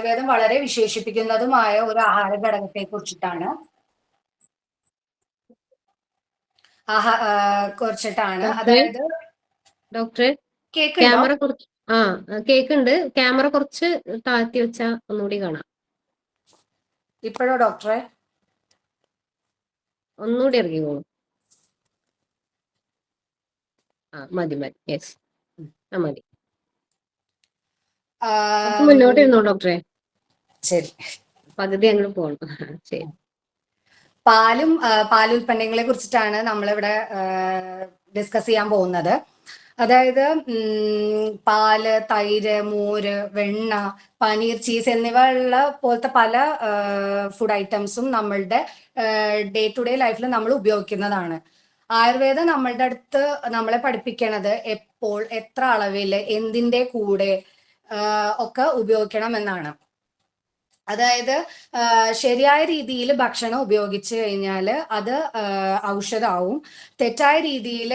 ആയുർവേദം വളരെ വിശേഷിപ്പിക്കുന്നതുമായ ഒരു ആഹാര ഘടകത്തെ കുറിച്ചിട്ടാണ് കുറിച്ചിട്ടാണ്. അതായത് ഡോക്ടറെ കേക്കുണ്ടോ? ക്യാമറ കുറച്ച് കേക്കുണ്ട്. ക്യാമറ കുറച്ച് താഴ്ത്തി വെച്ചാ ഒന്നുകൂടി കാണാം. ഇപ്പോഴോ ഡോക്ടറെ? ഒന്നുകൂടി ഇറങ്ങിക്കോളൂ. മതി മതി. യെസ്, മതി. മുന്നോട്ട് ഇരുന്നോ ഡോക്ടറെ. ശരി, പകുതി അങ്ങോട്ട് പോകണം. ശരി. പാലുൽപ്പന്നങ്ങളെ കുറിച്ചിട്ടാണ് നമ്മളിവിടെ ഡിസ്കസ് ചെയ്യാൻ പോകുന്നത്. അതായത് പാല്, തൈര്, മോര്, വെണ്ണ, പനീർ, ചീസ് എന്നിവ ഉള്ള പോലത്തെ പല ഫുഡ് ഐറ്റംസും നമ്മളുടെ ഡേ ടു ഡേ ലൈഫിൽ നമ്മൾ ഉപയോഗിക്കുന്നതാണ്. ആയുർവേദം നമ്മളുടെ അടുത്ത് നമ്മളെ പഠിപ്പിക്കണത് എപ്പോൾ, എത്ര അളവിൽ, എന്തിൻ്റെ കൂടെ ഒക്കെ ഉപയോഗിക്കണം എന്നാണ്. അതായത് ശരിയായ രീതിയിൽ ഭക്ഷണം ഉപയോഗിച്ചു കഴിഞ്ഞാൽ അത് ഔഷധമാവും. തെറ്റായ രീതിയിൽ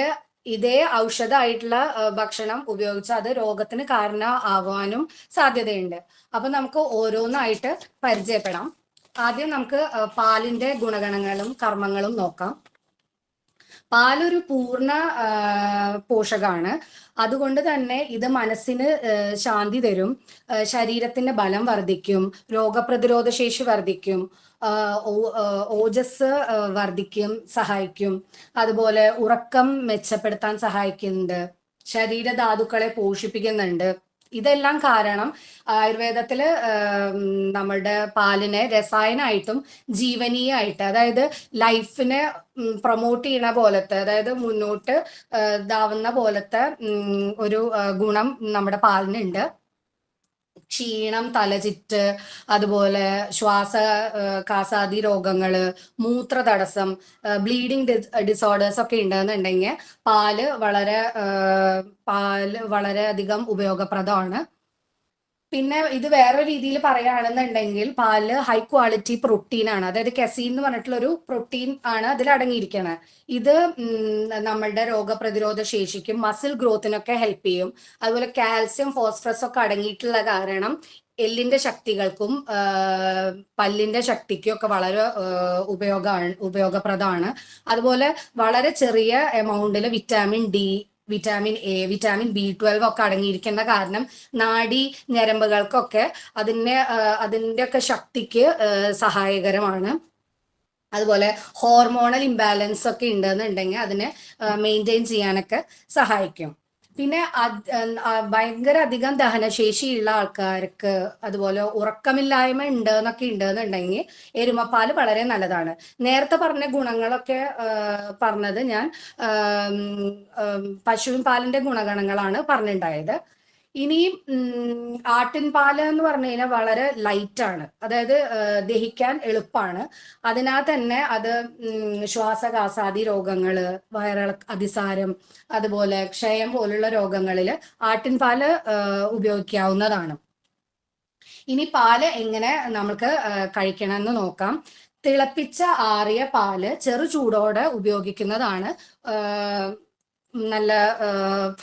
ഇതേ ഔഷധമായിട്ടുള്ള ഭക്ഷണം ഉപയോഗിച്ചാൽ അത് രോഗത്തിന് കാരണം ആവാനും സാധ്യതയുണ്ട്. അപ്പൊ നമുക്ക് ഓരോന്നായിട്ട് പരിചയപ്പെടാം. ആദ്യം നമുക്ക് പാലിന്റെ ഗുണഗണങ്ങളും കർമ്മങ്ങളും നോക്കാം. പാലൊരു പൂർണ്ണ പോഷകമാണ്. അതുകൊണ്ട് തന്നെ ഇത് മനസ്സിന് ശാന്തി തരും, ശരീരത്തിന്റെ ബലം വർദ്ധിക്കും, രോഗപ്രതിരോധ ശേഷി വർദ്ധിക്കും, ഓജസ് വർദ്ധിക്കും, സഹായിക്കും. അതുപോലെ ഉറക്കം മെച്ചപ്പെടുത്താൻ സഹായിക്കുന്നുണ്ട്, ശരീരധാതുക്കളെ പോഷിപ്പിക്കുന്നുണ്ട്. ഇതെല്ലാം കാരണം ആയുർവേദത്തില് നമ്മളുടെ പാലിനെ രസായനമായിട്ടും ജീവനീയമായിട്ട്, അതായത് ലൈഫിനെ പ്രൊമോട്ട് ചെയ്യണ പോലത്തെ, അതായത് മുന്നോട്ട് ഇതാവുന്ന പോലത്തെ ഒരു ഗുണം നമ്മുടെ പാലിനുണ്ട്. ക്ഷീണം, തലചിറ്റ്, അതുപോലെ കാസാദി രോഗങ്ങള്, മൂത്ര തടസ്സം, ബ്ലീഡിങ് ഡിസോർഡേഴ്സ് ഒക്കെ ഉണ്ടെന്നുണ്ടെങ്കിൽ പാല് വളരെ അധികം ഉപയോഗപ്രദമാണ്. പിന്നെ ഇത് വേറെ രീതിയിൽ പറയുകയാണെന്നുണ്ടെങ്കിൽ പാല് ഹൈ ക്വാളിറ്റി പ്രോട്ടീൻ ആണ്. അതായത് കെസീൻ എന്ന് പറഞ്ഞിട്ടുള്ള ഒരു പ്രോട്ടീൻ ആണ് അതിൽ അടങ്ങിയിരിക്കുന്നത്. ഇത് നമ്മളുടെ രോഗപ്രതിരോധ ശേഷിക്കും മസിൽ ഗ്രോത്തിനൊക്കെ ഹെൽപ്പ് ചെയ്യും. അതുപോലെ കാൽസ്യം, ഫോസ്ഫറസ് ഒക്കെ അടങ്ങിയിട്ടുള്ള കാരണം എല്ലിന്റെ ശക്തികൾക്കും പല്ലിന്റെ ശക്തിക്കും ഒക്കെ വളരെ ഉപയോഗപ്രദമാണ്. അതുപോലെ വളരെ ചെറിയ എമൗണ്ടിൽ vitamin D, vitamin A, vitamin B12 ഒക്കെ അടങ്ങിയിരിക്കുന്ന കാരണം നാഡി ഞരമ്പുകൾക്കൊക്കെ അതിൻ്റെ ഒക്കെ ശക്തിക്ക് സഹായകരമാണ്. അതുപോലെ ഹോർമോണൽ ഇംബാലൻസ് ഒക്കെ ഉണ്ടെന്നുണ്ടെങ്കിൽ അതിനെ മെയിൻറ്റെയിൻ ചെയ്യാനൊക്കെ സഹായിക്കും. പിന്നെ ഭയങ്കര അധികം ദഹനശേഷിയുള്ള ആൾക്കാർക്ക്, അതുപോലെ ഉറക്കമില്ലായ്മ ഉണ്ടെന്നുണ്ടെങ്കിൽ എരുമപ്പാൽ വളരെ നല്ലതാണ്. നേരത്തെ പറഞ്ഞ ഗുണങ്ങളൊക്കെ പറഞ്ഞത് ഞാൻ പശുവിൻ പാലിന്റെ ഗുണഗണങ്ങളാണ് പറഞ്ഞിട്ടുണ്ടായത്. ഇനി ആട്ടിൻ പാല് എന്ന് പറഞ്ഞു കഴിഞ്ഞാൽ വളരെ ലൈറ്റാണ്, അതായത് ദഹിക്കാൻ എളുപ്പമാണ്. അതിനാൽ തന്നെ അത് ശ്വാസകാസാദി രോഗങ്ങള്, അതിസാരം, അതുപോലെ ക്ഷയം പോലുള്ള രോഗങ്ങളിൽ ആട്ടിൻ പാല് ഉപയോഗിക്കാവുന്നതാണ്. ഇനി പാല് എങ്ങനെ നമുക്ക് കഴിക്കണമെന്ന് നോക്കാം. തിളപ്പിച്ച ആറിയ പാല് ചെറു ചൂടോടെ ഉപയോഗിക്കുന്നതാണ് നല്ല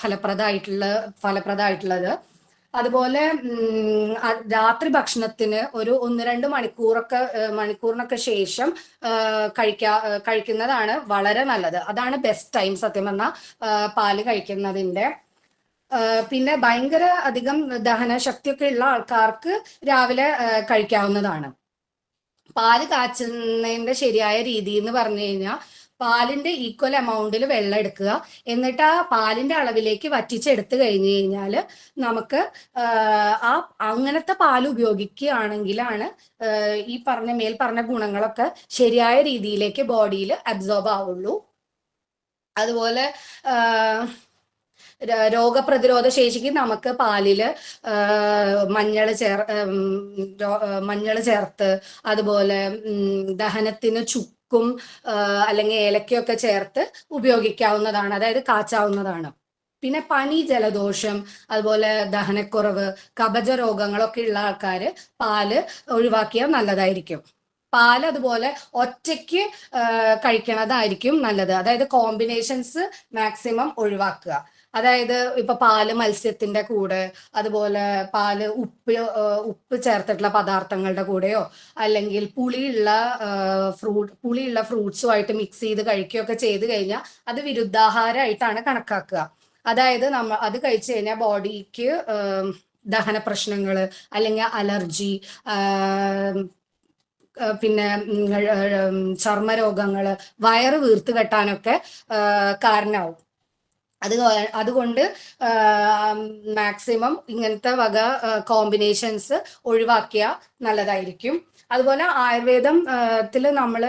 ഫലപ്രദമായിട്ടുള്ളത്. അതുപോലെ രാത്രി ഭക്ഷണത്തിന് ഒരു 1-2 മണിക്കൂറിനൊക്കെ ശേഷം കഴിക്കുന്നതാണ് വളരെ നല്ലത്. അതാണ് ബെസ്റ്റ് ടൈം സത്യം പറഞ്ഞാൽ പാല് കഴിക്കുന്നതിൻ്റെ. പിന്നെ ഭയങ്കര അധികം ദഹനശക്തിയൊക്കെ ഉള്ള ആൾക്കാർക്ക് രാവിലെ കഴിക്കാവുന്നതാണ്. പാല് കാച്ചുന്നതിന്റെ ശരിയായ രീതി എന്ന് പറഞ്ഞു കഴിഞ്ഞാൽ പാലിന്റെ ഈക്വൽ എമൗണ്ടിൽ വെള്ളം എടുക്കുക, എന്നിട്ട് ആ പാലിന്റെ അളവിലേക്ക് വറ്റിച്ചെടുത്ത് കഴിഞ്ഞു കഴിഞ്ഞാൽ നമുക്ക് അങ്ങനത്തെ പാൽ ഉപയോഗിക്കുകയാണെങ്കിലാണ് ഈ മേൽ പറഞ്ഞ ഗുണങ്ങളൊക്കെ ശരിയായ രീതിയിലേക്ക് ബോഡിയിൽ അബ്സോർബ് ആവുള്ളൂ. അതുപോലെ രോഗപ്രതിരോധ ശേഷിക്ക് നമുക്ക് പാലില് മഞ്ഞൾ ചേർത്ത്, അതുപോലെ ദഹനത്തിന് ചുക്കും അല്ലെങ്കിൽ ഏലക്കയൊക്കെ ചേർത്ത് ഉപയോഗിക്കാവുന്നതാണ്, അതായത് കാച്ചാവുന്നതാണ്. പിന്നെ പനി, ജലദോഷം, അതുപോലെ ദഹനക്കുറവ്, കഫജ രോഗങ്ങളൊക്കെ ഉള്ള ആൾക്കാർ പാല് ഒഴിവാക്കിയാൽ നല്ലതായിരിക്കും. പാൽ അതുപോലെ ഒറ്റയ്ക്ക് കഴിക്കണതായിരിക്കും നല്ലത്, അതായത് കോമ്പിനേഷൻസ് മാക്സിമം ഒഴിവാക്കുക. അതായത് ഇപ്പൊ പാല് മത്സ്യത്തിന്റെ കൂടെ, അതുപോലെ പാല് ഉപ്പ് ചേർത്തിട്ടുള്ള പദാർത്ഥങ്ങളുടെ കൂടെയോ, അല്ലെങ്കിൽ പുളിയുള്ള ഫ്രൂട്ട്സുമായിട്ട് മിക്സ് ചെയ്ത് കഴിക്കുകയൊക്കെ ചെയ്ത് കഴിഞ്ഞാൽ അത് വിരുദ്ധാഹാരമായിട്ടാണ് കണക്കാക്കുക. അതായത് അത് കഴിച്ചു കഴിഞ്ഞാൽ ബോഡിക്ക് ദഹന പ്രശ്നങ്ങള്, അല്ലെങ്കിൽ അലർജി, പിന്നെ ചർമ്മരോഗങ്ങള്, വയറ് വീർത്ത് കെട്ടാനൊക്കെ കാരണമാവും. അതുകൊണ്ട് മാക്സിമം ഇങ്ങനത്തെ വക കോമ്പിനേഷൻസ് ഒഴിവാക്കിയാൽ നല്ലതായിരിക്കും. അതുപോലെ ആയുർവേദത്തിൽ നമ്മൾ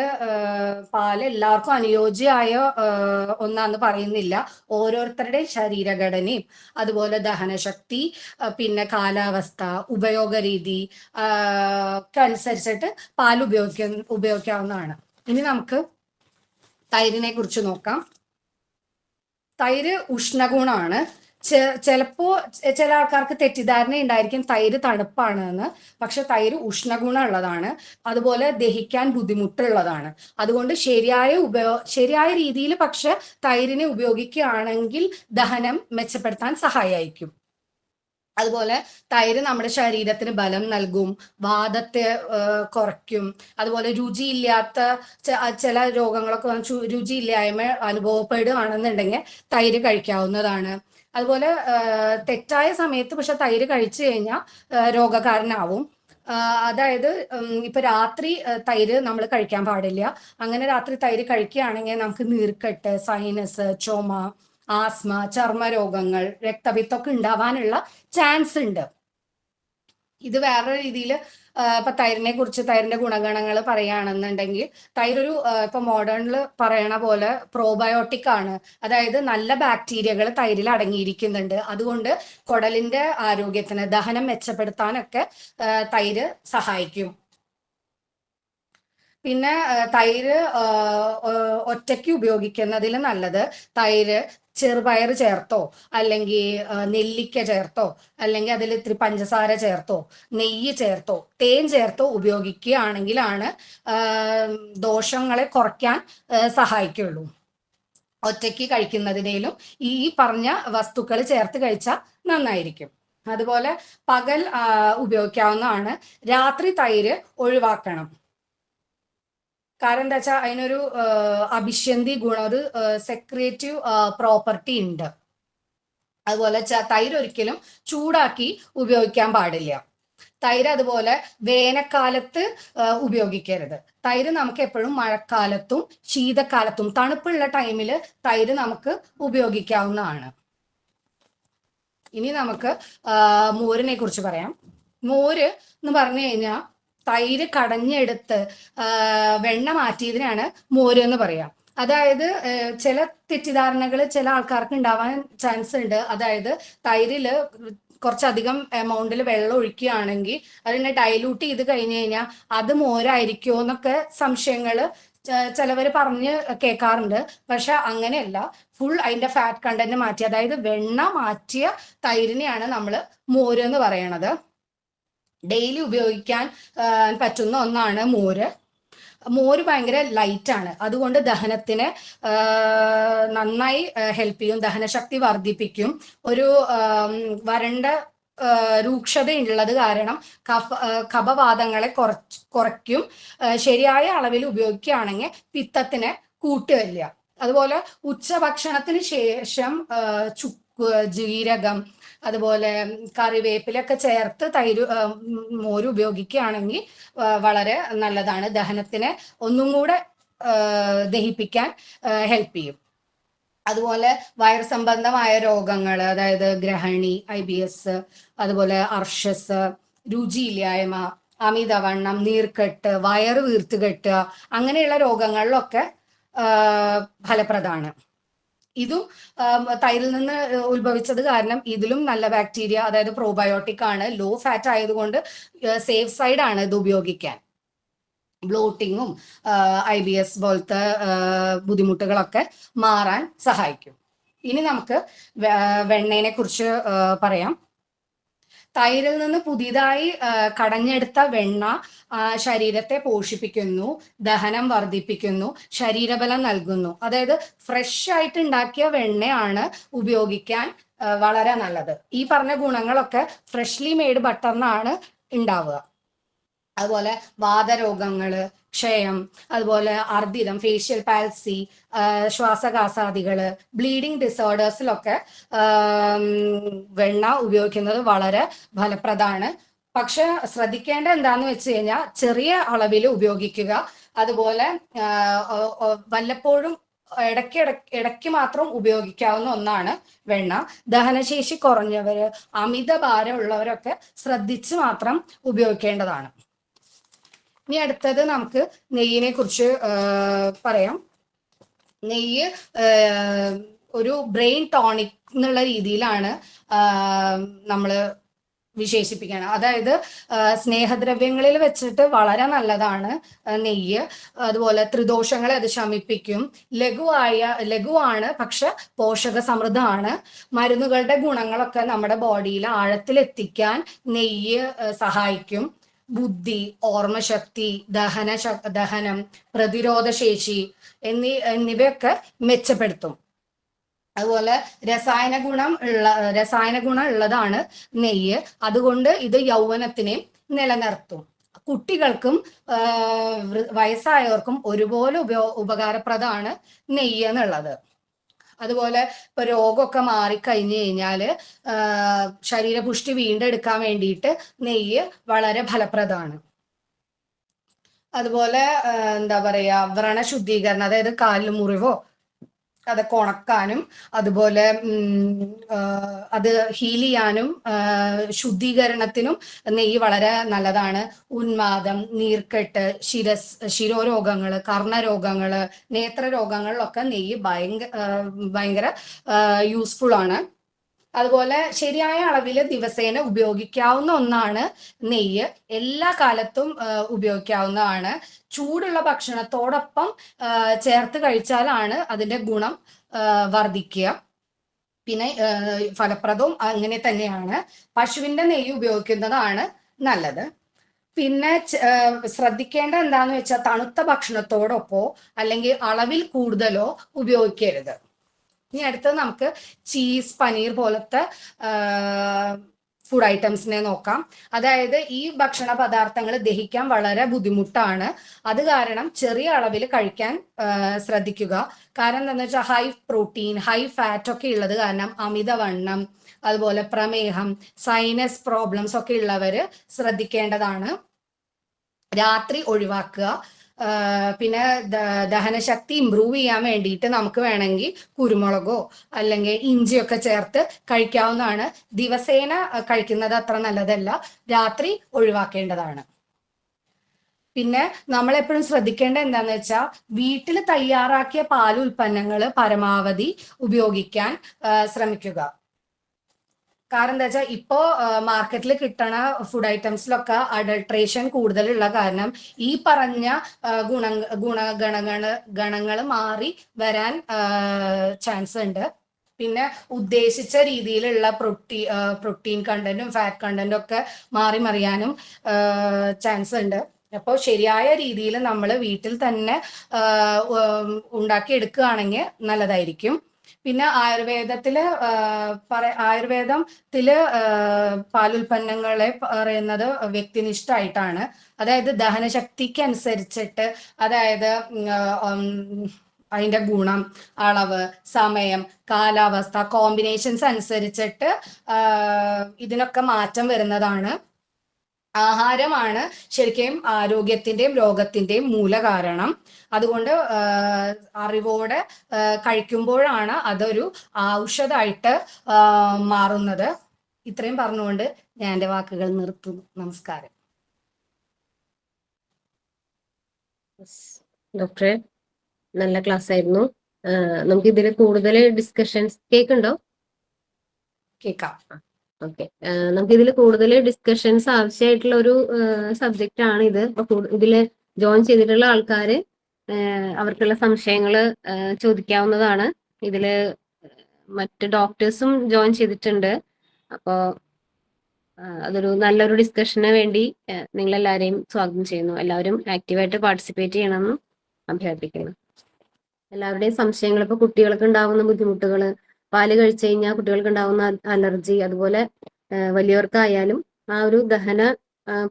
പാല് എല്ലാവർക്കും അനുയോജ്യമായ ഒന്നാന്ന് പറയുന്നില്ല. ഓരോരുത്തരുടെ ശരീരഘടനയും അതുപോലെ ദഹനശക്തി, പിന്നെ കാലാവസ്ഥ, ഉപയോഗ രീതി ഒക്കെ അനുസരിച്ചിട്ട് പാൽ ഉപയോഗിക്കാവുന്നതാണ്. ഇനി നമുക്ക് തൈരിനെ കുറിച്ച് നോക്കാം. തൈര് ഉഷ്ണഗുണമാണ്. ചിലപ്പോ ചില ആൾക്കാർക്ക് തെറ്റിദ്ധാരണ ഉണ്ടായിരിക്കും തൈര് തണുപ്പാണ് എന്ന്. പക്ഷെ തൈര് ഉഷ്ണഗുണം ഉള്ളതാണ്, അതുപോലെ ദഹിക്കാൻ ബുദ്ധിമുട്ടുള്ളതാണ്. അതുകൊണ്ട് ശരിയായ രീതിയിൽ പക്ഷെ തൈരിനെ ഉപയോഗിക്കുകയാണെങ്കിൽ ദഹനം മെച്ചപ്പെടുത്താൻ സഹായിക്കും. അതുപോലെ തൈര് നമ്മുടെ ശരീരത്തിന് ബലം നൽകും, വാദത്തെ കുറയ്ക്കും. അതുപോലെ രുചിയില്ലാത്ത ചില രോഗങ്ങളൊക്കെ രുചിയില്ലായ്മ അനുഭവപ്പെടുകയാണെന്നുണ്ടെങ്കിൽ തൈര് കഴിക്കാവുന്നതാണ്. അതുപോലെ തെറ്റായ സമയത്ത് പക്ഷെ തൈര് കഴിച്ചു കഴിഞ്ഞാൽ രോഗകാരനാവും. അതായത് ഇപ്പൊ രാത്രി തൈര് നമ്മൾ കഴിക്കാൻ പാടില്ല. അങ്ങനെ രാത്രി തൈര് കഴിക്കുകയാണെങ്കിൽ നമുക്ക് നീർക്കെട്ട്, സൈനസ്, ചുമ, ആസ്മ, ചർമ്മരോഗങ്ങൾ, രക്തപിത്തൊക്കെ ഉണ്ടാവാനുള്ള ചാൻസ് ഉണ്ട്. ഇത് വേറെ രീതിയിൽ ഇപ്പൊ തൈരിന്റെ ഗുണഗണങ്ങൾ പറയുകയാണെന്നുണ്ടെങ്കിൽ തൈരൊരു ഇപ്പൊ മോഡേണിൽ പറയണ പോലെ പ്രോബയോട്ടിക് ആണ്. അതായത് നല്ല ബാക്ടീരിയകൾ തൈരിൽ അടങ്ങിയിരിക്കുന്നുണ്ട്. അതുകൊണ്ട് കുടലിന്റെ ആരോഗ്യത്തിന്, ദഹനം മെച്ചപ്പെടുത്താനൊക്കെ തൈര് സഹായിക്കും. പിന്നെ തൈര് ഒറ്റയ്ക്ക് ഉപയോഗിക്കുന്നതിൽ നല്ലത് തൈര് ചെറുപയർ ചേർത്തോ, അല്ലെങ്കിൽ നെല്ലിക്ക ചേർത്തോ, അല്ലെങ്കിൽ അതിൽ ഇത്തിരി പഞ്ചസാര ചേർത്തോ, നെയ്യ് ചേർത്തോ, തേൻ ചേർത്തോ ഉപയോഗിക്കുകയാണെങ്കിലാണ് ദോഷങ്ങളെ കുറയ്ക്കാൻ സഹായിക്കുള്ളൂ. ഒറ്റയ്ക്ക് കഴിക്കുന്നതിനേലും ഈ പറഞ്ഞ വസ്തുക്കൾ ചേർത്ത് കഴിച്ചാൽ നന്നായിരിക്കും. അതുപോലെ പകൽ ഉപയോഗിക്കാവുന്നതാണ്. രാത്രി തൈര് ഒഴിവാക്കണം. കാരണം എന്താ വെച്ചാൽ അതിനൊരു അഭിഷ്യന്തി ഗുണം, ഒരു സെക്രിയേറ്റീവ് പ്രോപ്പർട്ടി ഉണ്ട്. അതുപോലെ തൈര് ഒരിക്കലും ചൂടാക്കി ഉപയോഗിക്കാൻ പാടില്ല. തൈര് അതുപോലെ വേനൽക്കാലത്ത് ഉപയോഗിക്കരുത്. തൈര് നമുക്ക് എപ്പോഴും മഴക്കാലത്തും ശീതകാലത്തും തണുപ്പുള്ള ടൈമിൽ തൈര് നമുക്ക് ഉപയോഗിക്കാവുന്നതാണ്. ഇനി നമുക്ക് മോരിനെ കുറിച്ച് പറയാം. മോര് എന്ന് പറഞ്ഞു കഴിഞ്ഞാൽ തൈര് കടഞ്ഞെടുത്ത് വെണ്ണ മാറ്റിയതിനാണ് മോര് എന്ന് പറയാം. അതായത് ചില തെറ്റിദ്ധാരണകൾ ചില ആൾക്കാർക്ക് ഉണ്ടാവാൻ ചാൻസ് ഉണ്ട്. അതായത് തൈരില് കുറച്ചധികം എമൗണ്ടിൽ വെള്ളം ഒഴിക്കുകയാണെങ്കിൽ അതിനെ ഡൈലൂട്ട് ചെയ്ത് കഴിഞ്ഞു കഴിഞ്ഞാൽ അത് മോരായിരിക്കുമോ എന്നൊക്കെ സംശയങ്ങൾ ചിലവർ പറഞ്ഞ് കേൾക്കാറുണ്ട്. പക്ഷെ അങ്ങനെയല്ല. ഫുൾ അതിന്റെ ഫാറ്റ് കണ്ടന്റ് മാറ്റി, അതായത് വെണ്ണ മാറ്റിയ തൈരിനെയാണ് നമ്മൾ മോര് എന്ന് പറയണത്. ഡെയിലി ഉപയോഗിക്കാൻ പറ്റുന്ന ഒന്നാണ് മോര്. മോര് ഭയങ്കര ലൈറ്റ് ആണ്. അതുകൊണ്ട് ദഹനത്തിന് നന്നായി ഹെൽപ്പ് ചെയ്യും, ദഹനശക്തി വർദ്ധിപ്പിക്കും. ഒരു വരണ്ട രൂക്ഷതയുള്ളത് കാരണം കഫവാതങ്ങളെ കുറയ്ക്കും. ശരിയായ അളവിൽ ഉപയോഗിക്കുകയാണെങ്കിൽ പിത്തത്തിനെ കൂട്ടുകയില്ല. അതുപോലെ ഉച്ചഭക്ഷണത്തിന് ശേഷം ചുക്ക്, ജീരകം, അതുപോലെ കറിവേപ്പിലൊക്കെ ചേർത്ത് മോര് ഉപയോഗിക്കുകയാണെങ്കിൽ വളരെ നല്ലതാണ്. ദഹനത്തിനെ ഒന്നും കൂടെ ദഹിപ്പിക്കാൻ ഹെൽപ്പ് ചെയ്യും. അതുപോലെ വയർ സംബന്ധമായ രോഗങ്ങൾ, അതായത് ഗ്രഹണി, IBS, അതുപോലെ അർഷസ്, രുചിയില്ലായ്മ, അമിതവണ്ണം, നീർക്കെട്ട്, വയറ് വീർത്ത് കെട്ടുക, അങ്ങനെയുള്ള രോഗങ്ങളിലൊക്കെ ഫലപ്രദമാണ്. ഇതും തൈരിൽ നിന്ന് ഉത്ഭവിച്ചത് കാരണം ഇതിലും നല്ല ബാക്ടീരിയ, അതായത് പ്രോബയോട്ടിക് ആണ്. ലോ ഫാറ്റ് ആയതുകൊണ്ട് സേഫ് സൈഡ് ആണ് ഇത് ഉപയോഗിക്കാൻ. ബ്ലോട്ടിങ്ങും IBS പോലത്തെ ബുദ്ധിമുട്ടുകളൊക്കെ മാറാൻ സഹായിക്കും. ഇനി നമുക്ക് വെണ്ണയെ കുറിച്ച് പറയാം. തൈരിൽ നിന്ന് പുതിയതായി കടഞ്ഞെടുത്ത വെണ്ണ ശരീരത്തെ പോഷിപ്പിക്കുന്നു, ദഹനം വർദ്ധിപ്പിക്കുന്നു, ശരീരബലം നൽകുന്നു. അതായത് ഫ്രഷ് ആയിട്ട് ഉണ്ടാക്കിയ വെണ്ണയാണ് ഉപയോഗിക്കാൻ വളരെ നല്ലത്. ഈ പറഞ്ഞ ഗുണങ്ങളൊക്കെ ഫ്രഷ്ലി മെയ്ഡ് ബട്ടറിനാണ് ഉണ്ടാവുക. അതുപോലെ വാതരോഗങ്ങള്, ക്ഷയം, അതുപോലെ അർബുദം, ഫേഷ്യൽ പാൽസി, ശ്വാസകാസാദികള്, ബ്ലീഡിംഗ് ഡിസോർഡേഴ്സിലൊക്കെ വെണ്ണ ഉപയോഗിക്കുന്നത് വളരെ ഫലപ്രദമാണ്. പക്ഷെ ശ്രദ്ധിക്കേണ്ട എന്താന്ന് വെച്ച് കഴിഞ്ഞാൽ ചെറിയ അളവിൽ ഉപയോഗിക്കുക. അതുപോലെ വല്ലപ്പോഴും ഇടയ്ക്ക് മാത്രം ഉപയോഗിക്കാവുന്ന ഒന്നാണ് വെണ്ണ. ദഹനശേഷി കുറഞ്ഞവര്, അമിത ഭാരം ഉള്ളവരൊക്കെ ശ്രദ്ധിച്ച് മാത്രം ഉപയോഗിക്കേണ്ടതാണ്. ഇനി അടുത്തത് നമുക്ക് നെയ്യിനെ കുറിച്ച് പറയാം. നെയ്യ് ഒരു ബ്രെയിൻ ടോണിക് എന്നുള്ള രീതിയിലാണ് നമ്മൾ വിശേഷിപ്പിക്കണം. അതായത് സ്നേഹദ്രവ്യങ്ങളിൽ വെച്ചിട്ട് വളരെ നെയ്യ്. അതുപോലെ ത്രിദോഷങ്ങളെ അത് ശമിപ്പിക്കും. ലഘുവാണ്, പക്ഷെ പോഷക സമൃദ്ധമാണ്. മരുന്നുകളുടെ ഗുണങ്ങളൊക്കെ നമ്മുടെ ബോഡിയിൽ ആഴത്തിലെത്തിക്കാൻ നെയ്യ് സഹായിക്കും. ബുദ്ധി, ഓർമ്മശക്തി, ദഹനം, പ്രതിരോധശേഷി എന്നിവയൊക്കെ മെച്ചപ്പെടുത്തും. അതുപോലെ രസായന ഗുണം ഉള്ളതാണ് നെയ്യ്. അതുകൊണ്ട് ഇത് യൗവനത്തിനെ നിലനിർത്തും. കുട്ടികൾക്കും വയസ്സായവർക്കും ഒരുപോലെ ഉപകാരപ്രദമാണ് നെയ്യ് എന്നുള്ളത്. അതുപോലെ ഇപ്പൊ രോഗമൊക്കെ മാറിക്കഴിഞ്ഞു കഴിഞ്ഞാല് ശരീരപുഷ്ടി വീണ്ടെടുക്കാൻ വേണ്ടിയിട്ട് നെയ്യ് വളരെ ഫലപ്രദമാണ്. അതുപോലെ എന്താ പറയാ, വ്രണശുദ്ധീകരണം, അതായത് കാലിൽ മുറിവോ അതൊക്കെ ഉണക്കാനും, അതുപോലെ അത് ഹീൽ ചെയ്യാനും ശുദ്ധീകരണത്തിനും നെയ്യ് വളരെ നല്ലതാണ്. ഉന്മാദം, നീർക്കെട്ട്, ശിരോരോഗങ്ങള്, കർണരോഗങ്ങള്, നേത്രരോഗങ്ങളിലൊക്കെ നെയ്യ് ഭയങ്കര യൂസ്ഫുൾ ആണ്. അതുപോലെ ശരിയായ അളവിൽ ദിവസേന ഉപയോഗിക്കാവുന്ന ഒന്നാണ് നെയ്യ്. എല്ലാ കാലത്തും ഉപയോഗിക്കാവുന്നതാണ്. ചൂടുള്ള ഭക്ഷണത്തോടൊപ്പം ചേർത്ത് കഴിച്ചാലാണ് അതിന്റെ ഗുണം വർദ്ധിക്കുക. പിന്നെ ഫലപ്രദവും അങ്ങനെ തന്നെയാണ്. പശുവിന്റെ നെയ്യ് ഉപയോഗിക്കുന്നതാണ് നല്ലത്. പിന്നെ ശ്രദ്ധിക്കേണ്ട എന്താന്ന് വെച്ചാൽ തണുത്ത ഭക്ഷണത്തോടൊപ്പോ അല്ലെങ്കിൽ അളവിൽ കൂടുതലോ ഉപയോഗിക്കരുത്. ഇനി അടുത്തത് നമുക്ക് ചീസ്, പനീർ പോലത്തെ ഫുഡ് ഐറ്റംസിനെ നോക്കാം. അതായത് ഈ ഭക്ഷണ പദാർത്ഥങ്ങൾ ദഹിക്കാൻ വളരെ ബുദ്ധിമുട്ടാണ്. അത് കാരണം ചെറിയ അളവിൽ കഴിക്കാൻ ശ്രദ്ധിക്കുക. കാരണം എന്താണെന്ന് വെച്ചാൽ ഹൈ പ്രോട്ടീൻ, ഹൈ ഫാറ്റ് ഒക്കെ ഉള്ളത് കാരണം അമിതവണ്ണം, അതുപോലെ പ്രമേഹം, സൈനസ് പ്രോബ്ലംസ് ഒക്കെ ഉള്ളവര് ശ്രദ്ധിക്കേണ്ടതാണ്. രാത്രി ഒഴിവാക്കുക. പിന്നെ ദഹനശക്തി ഇംപ്രൂവ് ചെയ്യാൻ വേണ്ടിയിട്ട് നമുക്ക് വേണമെങ്കിൽ കുരുമുളകോ അല്ലെങ്കിൽ ഇഞ്ചിയൊക്കെ ചേർത്ത് കഴിക്കാവുന്നതാണ്. ദിവസേന കഴിക്കുന്നത് അത്ര നല്ലതല്ല, രാത്രി ഒഴിവാക്കേണ്ടതാണ്. പിന്നെ നമ്മൾ എപ്പോഴും ശ്രദ്ധിക്കേണ്ട എന്താന്ന് വെച്ചാൽ വീട്ടിൽ തയ്യാറാക്കിയ പാൽ ഉൽപ്പന്നങ്ങൾ പരമാവധി ഉപയോഗിക്കാൻ ശ്രമിക്കുക. കാരണം എന്താ വെച്ചാൽ ഇപ്പോ മാർക്കറ്റിൽ കിട്ടണ ഫുഡ് ഐറ്റംസിലൊക്കെ അഡൾട്രേഷൻ കൂടുതലുള്ള കാരണം ഈ പറഞ്ഞ ഗണങ്ങൾ മാറി വരാൻ ചാൻസ് ഉണ്ട്. പിന്നെ ഉദ്ദേശിച്ച രീതിയിലുള്ള പ്രോട്ടീൻ കണ്ടന്റും ഫാറ്റ് കണ്ടന്റും ഒക്കെ മാറി മറിയാനും ചാൻസ് ഉണ്ട്. അപ്പോൾ ശരിയായ രീതിയിൽ നമ്മൾ വീട്ടിൽ തന്നെ ഉണ്ടാക്കിയെടുക്കുകയാണെങ്കിൽ നല്ലതായിരിക്കും. പിന്നെ ആയുർവേദത്തില് പാലുൽപ്പന്നങ്ങളെ പറയുന്നത് വ്യക്തിനിഷ്ഠമായിട്ടാണ്. അതായത് ദഹനശക്തിക്ക് അനുസരിച്ചിട്ട്, അതായത് അതിന്റെ ഗുണം, അളവ്, സമയം, കാലാവസ്ഥ, കോമ്പിനേഷൻസ് അനുസരിച്ചിട്ട് ഇതിനൊക്കെ മാറ്റം വരുന്നതാണ്. ആഹാരമാണ് ശരിക്കും ആരോഗ്യത്തിന്റെയും രോഗത്തിന്റെയും മൂലകാരണം. അതുകൊണ്ട് അറിവോടെ കഴിക്കുമ്പോഴാണ് അതൊരു ഔഷധമായിട്ട് മാറുന്നത്. ഇത്രയും പറഞ്ഞുകൊണ്ട് ഞാൻ എൻ്റെ വാക്കുകൾ നിർത്തുന്നു. നമസ്കാരം. ഡോക്ടറെ, നല്ല ക്ലാസ് ആയിരുന്നു. നമുക്ക് ഇതിൽ കൂടുതൽ ഡിസ്കഷൻസ് കേൾക്കുന്നുണ്ടോ? കേൾക്കാം. ഓക്കെ, നമുക്ക് ഇതിൽ കൂടുതൽ ഡിസ്കഷൻസ് ആവശ്യമായിട്ടുള്ള ഒരു സബ്ജക്റ്റ് ആണ് ഇത്. അപ്പൊ ഇതിൽ ജോയിൻ ചെയ്തിട്ടുള്ള ആൾക്കാര് അവർക്കുള്ള സംശയങ്ങൾ ചോദിക്കാവുന്നതാണ്. ഇതില് മറ്റ് ഡോക്ടേഴ്സും ജോയിൻ ചെയ്തിട്ടുണ്ട്. അപ്പോൾ അതൊരു നല്ലൊരു ഡിസ്കഷന് വേണ്ടി നിങ്ങളെല്ലാവരെയും സ്വാഗതം ചെയ്യുന്നു. എല്ലാവരും ആക്റ്റീവായിട്ട് പാർട്ടിസിപ്പേറ്റ് ചെയ്യണമെന്ന് അഭ്യർത്ഥിക്കുന്നു. എല്ലാവരുടെയും സംശയങ്ങൾ, ഇപ്പോൾ കുട്ടികൾക്ക് ഉണ്ടാവുന്ന ബുദ്ധിമുട്ടുകൾ, പാല് കഴിച്ചു കഴിഞ്ഞാൽ കുട്ടികൾക്ക് ഉണ്ടാവുന്ന അലർജി, അതുപോലെ വലിയവർക്കായാലും ആ ഒരു ദഹന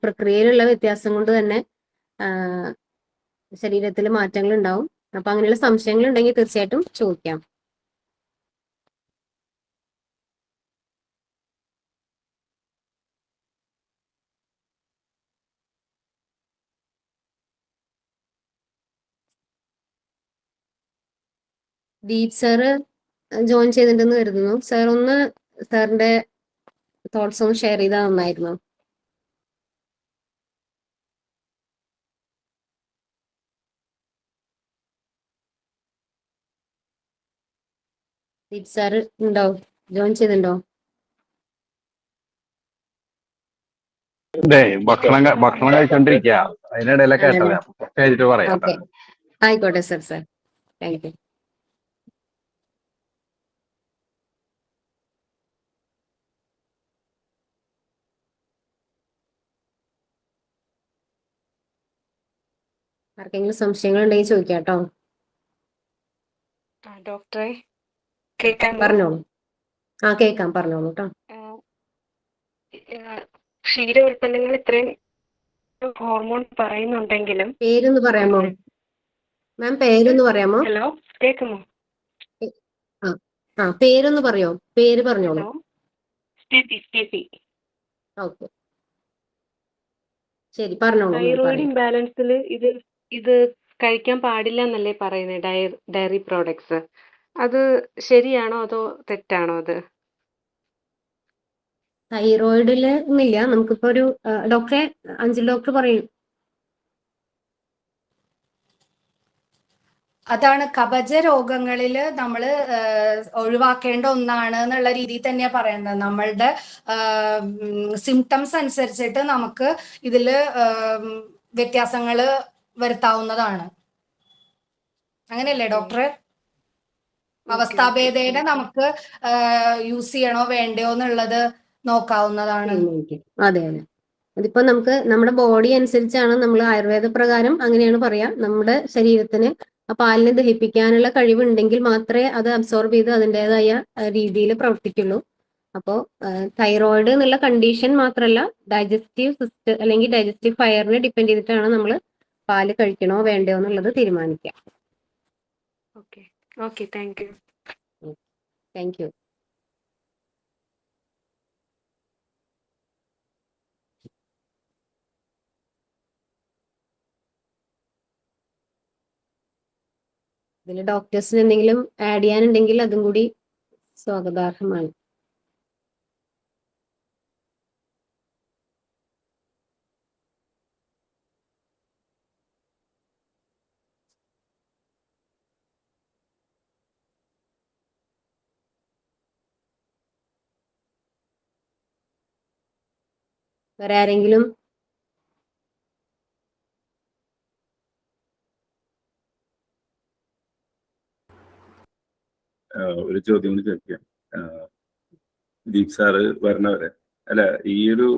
പ്രക്രിയയിലുള്ള വ്യത്യാസം കൊണ്ട് തന്നെ ശരീരത്തിൽ മാറ്റങ്ങൾ ഉണ്ടാവും. അപ്പൊ അങ്ങനെയുള്ള സംശയങ്ങൾ ഉണ്ടെങ്കിൽ തീർച്ചയായിട്ടും ചോദിക്കാം. ദീപ് സാറ് ജോയിൻ ചെയ്തിട്ടുണ്ടെന്ന് കരുതുന്നു. സാർ ഒന്ന് സാറിന്റെ തോട്ട്സ് ഒന്ന് ഷെയർ ചെയ്താൽ നന്നായിരുന്നു. ദീപ് സാർ ഉണ്ടോ? ജോയിൻ ചെയ്തിട്ടുണ്ടോ? ഭക്ഷണം കഴിച്ചോണ്ടിരിക്കുക, അതിനിടയിലെ കേട്ടത് കഴിഞ്ഞിട്ട് പറയാം. ഓക്കെ, ആയിക്കോട്ടെ സർ. Thank you. ആർക്കെങ്കിലും സംശയങ്ങൾ ഉണ്ടെങ്കിൽ ചോദിക്കാം കേട്ടോ. ഡോക്ടറെ കേൾക്കാൻ പറഞ്ഞോളൂ. കേൾക്കാം, പറഞ്ഞോളൂ കേട്ടോ. ക്ഷീര ഉൽപ്പന്നങ്ങൾ ഇത്രയും ഹോർമോൺ പറയുന്നുണ്ടെങ്കിലും പേരൊന്ന് പറയാമോ മാം? പേരൊന്ന് പറയാമോ? ഹലോ, കേൾക്കുമോ? പേരൊന്ന് പറയോ? പേര് പറഞ്ഞോളൂ. സ്റ്റെഫി. ഓക്കെ, ശരി, പറഞ്ഞോളൂ. തൈറോയിഡ് ഇംബാലൻസിൽ ഇത് കഴിക്കാൻ പാടില്ല എന്നല്ലേ പറയുന്നത്, ഡയറി പ്രോഡക്ട്സ്. അത് ശരിയാണോ അതോ തെറ്റാണോ? അത് തൈറോയിഡില് ഒന്നില്ല. നമുക്കിപ്പോ ഒരു ഡോക്ടറെ, അഞ്ജലി ഡോക്ടർ പറയും. അതാണ് കവച രോഗങ്ങളിൽ നമ്മൾ ഒഴിവാക്കേണ്ട ഒന്നാണ് എന്നുള്ള രീതിയിൽ തന്നെയാണ് പറയുന്നത്. നമ്മളുടെ സിംറ്റംസ് അനുസരിച്ചിട്ട് നമുക്ക് ഇതിൽ വ്യത്യാസങ്ങൾ വരുത്താവുന്നതാണ്. അങ്ങനെയല്ലേ ഡോക്ടറെ? അവസ്ഥാഭേദേന നമുക്ക് യൂസ് ചെയ്യണോ വേണ്ടയോ എന്നുള്ളത് നോക്കാവുന്നതാണ്. അതെ. അതിപ്പോ നമുക്ക് നമ്മുടെ ബോഡി അനുസരിച്ചാണ്, നമ്മൾ ആയുർവേദ പ്രകാരം അങ്ങനെയാണ് പറയാ. നമ്മുടെ ശരീരത്തിന് ആ പാലിനെ ദഹിപ്പിക്കാനുള്ള കഴിവുണ്ടെങ്കിൽ മാത്രമേ അത് അബ്സോർബ് ചെയ്ത് അതിൻ്റെതായ രീതിയിൽ പ്രവർത്തിക്കുള്ളൂ. അപ്പോൾ തൈറോയിഡ് എന്നുള്ള കണ്ടീഷൻ മാത്രമല്ല, ഡൈജസ്റ്റീവ് സിസ്റ്റം അല്ലെങ്കിൽ ഡൈജസ്റ്റീവ് ഫയറിനെ ഡിപ്പെൻഡ് ചെയ്തിട്ടാണ് നമ്മൾ പാല് കഴിക്കണോ വേണ്ടയോ എന്നുള്ളത് തീരുമാനിക്കുക. Okay, thank you. ഇതിൽ ഡോക്ടേഴ്സിന് എന്തെങ്കിലും ആഡ് ചെയ്യാനുണ്ടെങ്കിൽ അതും കൂടി സ്വാഗതാർഹമാണ്. വേറെ ആരെങ്കിലും? ഒരു ചോദ്യം കൂടി ചോദിക്കാം. ദീപ് സാറ് വരണവരെ, അല്ല, ഈ ഒരു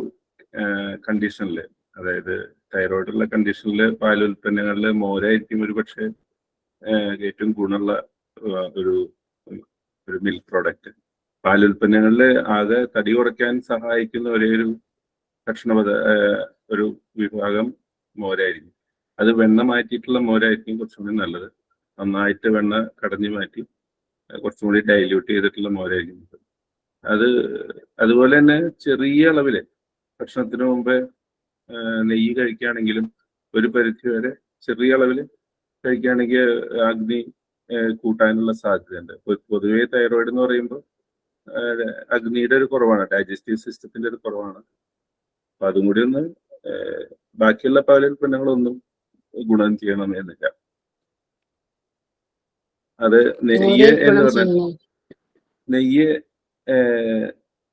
കണ്ടീഷനില്, അതായത് തൈറോയിഡുള്ള കണ്ടീഷനിൽ പാലുൽപ്പന്നങ്ങളിൽ മോരായിരിക്കും ഒരു പക്ഷേ ഏറ്റവും ഗുണമുള്ള ഒരു മിൽക്ക് പ്രോഡക്റ്റ്. പാലുൽപ്പന്നങ്ങളിൽ ആകെ തടി കുറയ്ക്കാൻ സഹായിക്കുന്ന ഒരേ ഒരു ഒരു വിഭാഗം മോരായിരിക്കും. അത് വെണ്ണ മാറ്റിയിട്ടുള്ള മോരായിരിക്കും കുറച്ചും കൂടി നല്ലത്. നന്നായിട്ട് വെണ്ണ കടഞ്ഞു മാറ്റി കുറച്ചും കൂടി ഡൈല്യൂട്ട് ചെയ്തിട്ടുള്ള മോരായിരിക്കും. അതുപോലെ തന്നെ ചെറിയ അളവില് ഭക്ഷണത്തിന് മുമ്പേ നെയ്യ് കഴിക്കുകയാണെങ്കിലും ഒരു പരിധി വരെ ചെറിയ അളവിൽ കഴിക്കുകയാണെങ്കിൽ അഗ്നി കൂട്ടാനുള്ള സാധ്യതയുണ്ട്. പൊതുവേ തൈറോയിഡ് എന്ന് പറയുമ്പോൾ അഗ്നിയുടെ ഒരു കുറവാണ്, ഡൈജസ്റ്റീവ് സിസ്റ്റത്തിന്റെ ഒരു കുറവാണ്. അപ്പൊ അതും കൂടി ഒന്ന് ബാക്കിയുള്ള പാലുൽപ്പന്നങ്ങളൊന്നും ഗുണം ചെയ്യണമെന്നില്ല. അത് നെയ്യ് എന്ന് പറഞ്ഞാൽ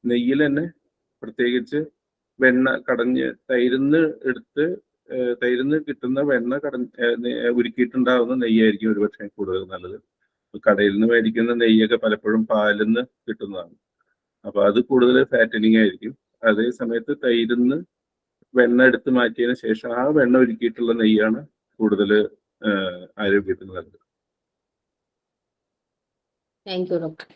നെയ്യിൽ തന്നെ പ്രത്യേകിച്ച് വെണ്ണ കടഞ്ഞ് തൈരിന്ന് കിട്ടുന്ന വെണ്ണ ഉരുക്കിയിട്ടുണ്ടാവുന്ന നെയ്യായിരിക്കും ഒരുപക്ഷെ കൂടുതൽ നല്ലത്. കടയിൽ നിന്ന് മേടിക്കുന്ന നെയ്യൊക്കെ പലപ്പോഴും പാലിൽ നിന്ന് കിട്ടുന്നതാണ്. അപ്പൊ അത് കൂടുതൽ ഫാറ്റനിങ് ആയിരിക്കും. അതേ സമയത്ത് തൈരിന്ന് വെണ്ണ എടുത്ത് മാറ്റിയതിന് ശേഷം ആ വെണ്ണ ഒരുക്കിയിട്ടുള്ള നെയ്യാണ് കൂടുതൽ ആരോഗ്യത്തിന് നല്ലത്. Thank you doctor.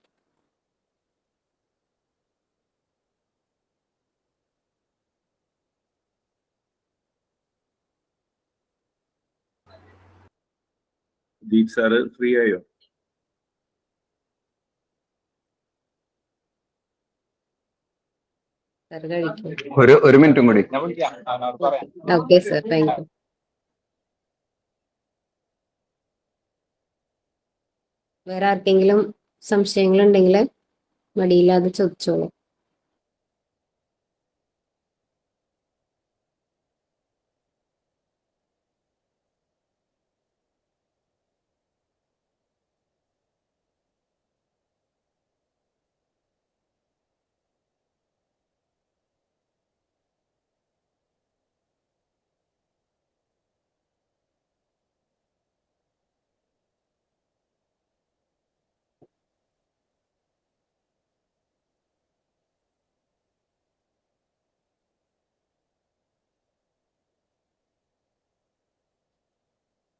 Deep sir free ആയോ? സാർ കഴിക്കും. ഒരു മിനിറ്റും കൂടി. Okay sir, thank you. വേറെ ആർക്കെങ്കിലും സംശയങ്ങൾ ഉണ്ടെങ്കിൽ മടിയില്ലാതെ ചോദിച്ചോളൂ.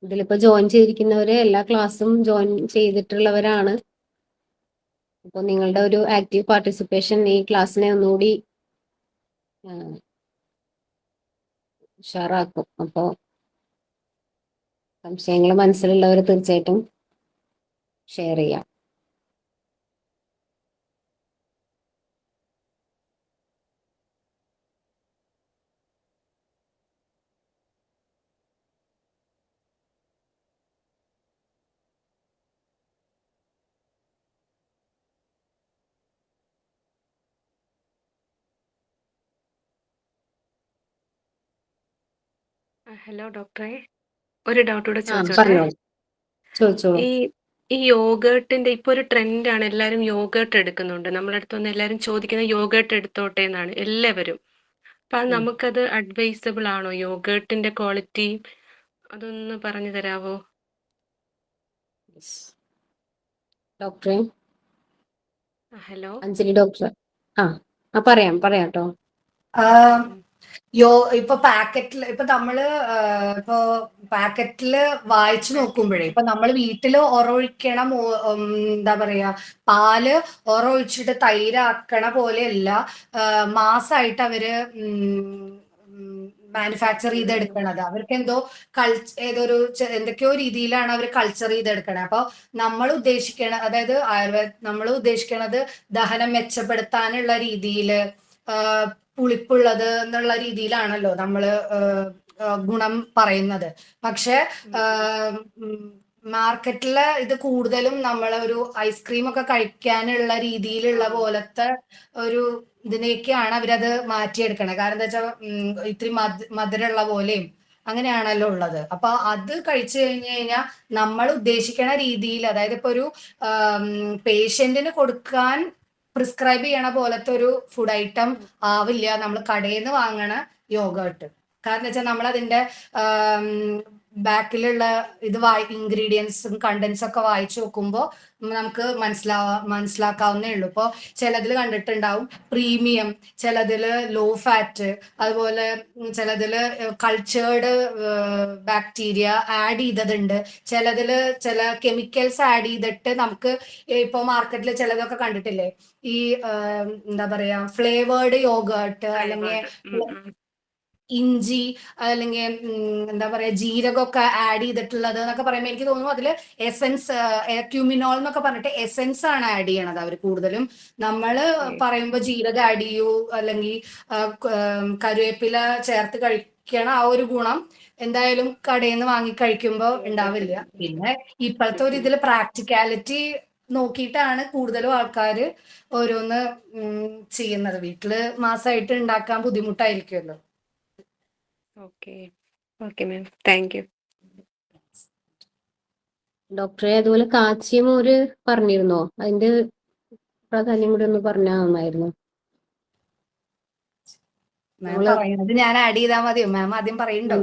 ഇതിലിപ്പോ ജോയിൻ ചെയ്തിരിക്കുന്നവര് എല്ലാ ക്ലാസ്സും ജോയിൻ ചെയ്തിട്ടുള്ളവരാണ്. അപ്പൊ നിങ്ങളുടെ ഒരു ആക്റ്റീവ് പാർട്ടിസിപ്പേഷൻ ഈ ക്ലാസ്സിനെ ഒന്നുകൂടി ഉഷാറാക്കും. അപ്പോൾ സംശയങ്ങൾ മനസ്സിലുള്ളവർ തീർച്ചയായിട്ടും ഷെയർ ചെയ്യാം. ഹലോ ഡോക്ടറെ, ഒരു ഡൗട്ട് കൂടെ ആ ചോദിച്ചോട്ടെ? പറഞ്ഞോളൂ, ചോദിച്ചോളൂ. ഈ ഈ യോഗേർട്ടിന്റെ ഇപ്പൊ ഒരു ട്രെൻഡാണ്, എല്ലാവരും യോഗേർട്ട് എടുക്കുന്നുണ്ട്. നമ്മളെ അടുത്തൊന്ന് എല്ലാവരും ചോദിക്കുന്നത് യോഗേർട്ട് എടുത്തോട്ടെ എന്നാണ് എല്ലാവരും. അപ്പൊ അത് നമുക്കത് അഡ്വൈസബിൾ ആണോ? യോഗേർട്ടിന്റെ ക്വാളിറ്റി അതൊന്ന് പറഞ്ഞു തരാവോ? ഡോക്ടറെ, ഹലോ. അഞ്ജലി ഡോക്ടർ. പറയാം കേട്ടോ. ഇപ്പൊ പാക്കറ്റിൽ ഇപ്പൊ നമ്മള് ഇപ്പൊ പാക്കറ്റില് വായിച്ചു നോക്കുമ്പോഴേ ഇപ്പൊ നമ്മൾ വീട്ടില് ഒറൊഴിക്കണം, എന്താ പറയാ, പാല് ഒറൊഴിച്ചിട്ട് തൈരാക്കണ പോലെയല്ല മാസമായിട്ട് അവര് മാനുഫാക്ചർ ചെയ്തെടുക്കണത്. അവർക്ക് എന്തോ എന്തൊക്കെയോ രീതിയിലാണ് അവർ കൾച്ചർ ചെയ്തെടുക്കണത്. അപ്പൊ നമ്മൾ ഉദ്ദേശിക്കണ, അതായത് നമ്മൾ ഉദ്ദേശിക്കണത് ദഹനം മെച്ചപ്പെടുത്താനുള്ള രീതിയില് പുളിപ്പുള്ളത് എന്നുള്ള രീതിയിലാണല്ലോ നമ്മള് ഗുണം പറയുന്നത്. പക്ഷെ മാർക്കറ്റില് ഇത് കൂടുതലും നമ്മളൊരു ഐസ്ക്രീം ഒക്കെ കഴിക്കാനുള്ള രീതിയിലുള്ള പോലത്തെ ഒരു ഇതിനേക്കാണ് അവരത് മാറ്റിയെടുക്കണത്. കാരണം എന്താ വെച്ചാൽ ഇത്തിരി മധുരമുള്ള പോലെയും അങ്ങനെയാണല്ലോ ഉള്ളത്. അപ്പൊ അത് കഴിച്ചു കഴിഞ്ഞു കഴിഞ്ഞാൽ നമ്മൾ ഉദ്ദേശിക്കണ രീതിയിൽ, അതായത് ഇപ്പൊ ഒരു പേഷ്യന്റിന് കൊടുക്കാൻ പ്രിസ്ക്രൈബ് ചെയ്യണ പോലത്തെ ഒരു ഫുഡ് ഐറ്റം ആവില്ല നമ്മൾ കടയിൽ നിന്ന് വാങ്ങണ യോഗേർട്ട്. കാരണം വെച്ചാൽ നമ്മൾ അതിന്റെ ബാക്കിലുള്ള ഇൻഗ്രീഡിയൻസും കണ്ടന്റ്സും ഒക്കെ വായിച്ചു നോക്കുമ്പോൾ നമുക്ക് മനസ്സിലാക്കാവുന്നേ ഉള്ളൂ. ഇപ്പോൾ ചിലതിൽ കണ്ടിട്ടുണ്ടാവും പ്രീമിയം, ചിലതിൽ ലോ ഫാറ്റ്, അതുപോലെ ചിലതിൽ കൾച്ചേർഡ് ബാക്ടീരിയ ആഡ് ചെയ്തതുണ്ട്, ചിലതിൽ ചില കെമിക്കൽസ് ആഡ് ചെയ്തിട്ട് നമുക്ക് ഇപ്പൊ മാർക്കറ്റിൽ ചിലതൊക്കെ കണ്ടിട്ടില്ലേ, ഈ എന്താ പറയാ, ഫ്ലേവേർഡ് യോഗേർട്ട്, അല്ലെങ്കിൽ ഇഞ്ചി, അല്ലെങ്കിൽ എന്താ പറയാ, ജീരകമൊക്കെ ആഡ് ചെയ്തിട്ടുള്ളത് എന്നൊക്കെ പറയുമ്പോൾ എനിക്ക് തോന്നുന്നു അതില് എസെൻസ്, ക്യൂമിനോൾ എന്നൊക്കെ പറഞ്ഞിട്ട് എസെൻസ് ആണ് ആഡ് ചെയ്യണത് അവർ കൂടുതലും. നമ്മള് പറയുമ്പോൾ ജീരകം ആഡ് ചെയ്യൂ അല്ലെങ്കിൽ കറിവേപ്പില ചേർത്ത് കഴിക്കണ ആ ഒരു ഗുണം എന്തായാലും കടയിൽ നിന്ന് വാങ്ങി കഴിക്കുമ്പോൾ ഉണ്ടാവില്ല. പിന്നെ ഇപ്പോഴത്തെ ഒരു ഇതിൽ പ്രാക്ടിക്കാലിറ്റി നോക്കിയിട്ടാണ് കൂടുതലും ആൾക്കാര് ഓരോന്ന് ചെയ്യുന്നത്. വീട്ടില് മാസമായിട്ട് ഉണ്ടാക്കാൻ ബുദ്ധിമുട്ടായിരിക്കുമല്ലോ. Okay ma'am, thank you. ഡോക്ടറെ, അതുപോലെ കാച്ചിയ മോര് പറഞ്ഞിരുന്നോ? അതിന്റെ പ്രാധാന്യം കൂടി ഒന്ന് പറഞ്ഞാൽ നന്നായിരുന്നു. പറയുന്നത് ഞാൻ ആഡ് ചെയ്താൽ മതിയോ? മാം ആദ്യം പറയണ്ടോ?